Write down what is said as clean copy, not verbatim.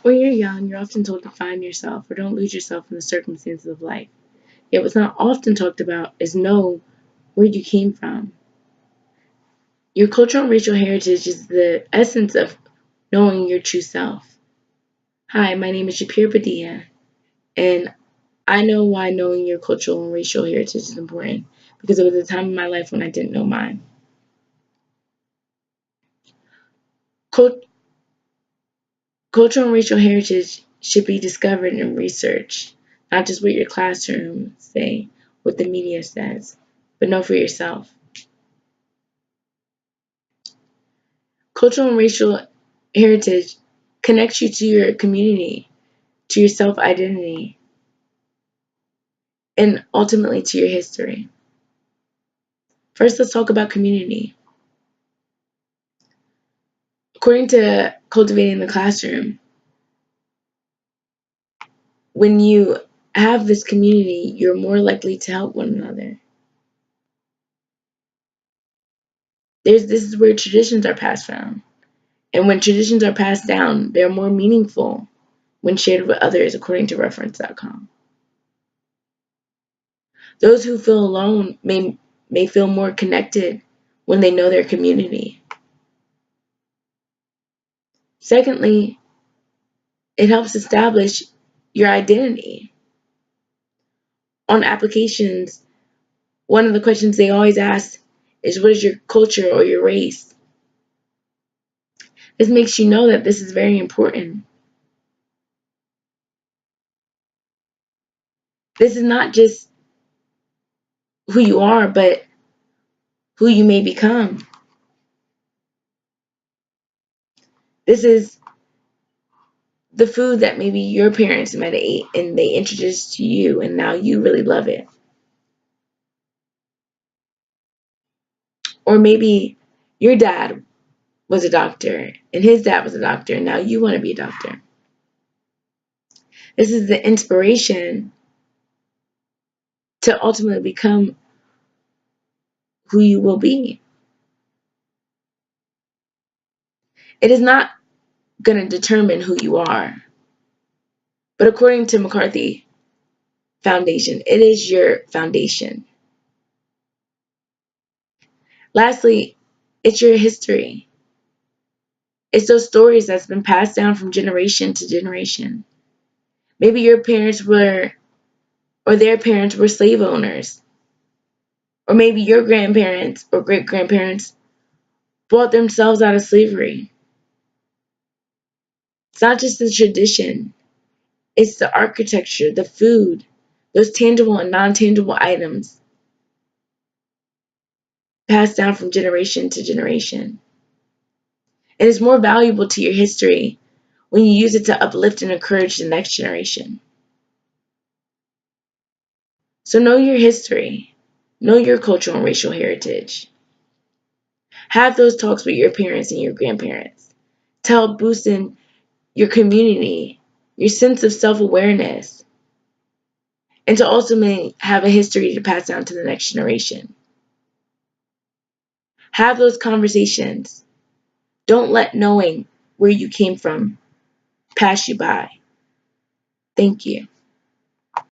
When you're young, you're often told to find yourself or don't lose yourself in the circumstances of life. Yet what's not often talked about is know where you came from. Your cultural and racial heritage is the essence of knowing your true self. Hi, my name is Shapir Padilla, and I know why knowing your cultural and racial heritage is important because it was a time in my life when I didn't know mine. Cult- Cultural and racial heritage should be discovered and researched, not just what your classroom say, what the media says, but know for yourself. Cultural and racial heritage connects you to your community, to your self identity, and ultimately to your history. First, let's talk about community. According to Cultivating the Classroom, when you have this community, you're more likely to help one another. This is where traditions are passed down. And when traditions are passed down, they're more meaningful when shared with others, according to reference.com. Those who feel alone may feel more connected when they know their community. Secondly, it helps establish your identity. On applications, one of the questions they always ask is, what is your culture or your race? This makes you know that this is very important. This is not just who you are, but who you may become. This is the food that maybe your parents might have ate and they introduced to you and now you really love it. Or maybe your dad was a doctor and his dad was a doctor and now you want to be a doctor. This is the inspiration to ultimately become who you will be. It is not going to determine who you are, but according to McCarthy Foundation, it is your foundation. Lastly, it's your history. It's those stories that's been passed down from generation to generation. Maybe your parents were, or their parents were slave owners. Or maybe your grandparents or great grandparents brought themselves out of slavery. It's not just the tradition, it's the architecture, the food, those tangible and non tangible items passed down from generation to generation. It is more valuable to your history when you use it to uplift and encourage the next generation. So know your history, know your cultural and racial heritage. Have those talks with your parents and your grandparents to help boost in your community, your sense of self-awareness, and to ultimately have a history to pass down to the next generation. Have those conversations. Don't let knowing where you came from pass you by. Thank you.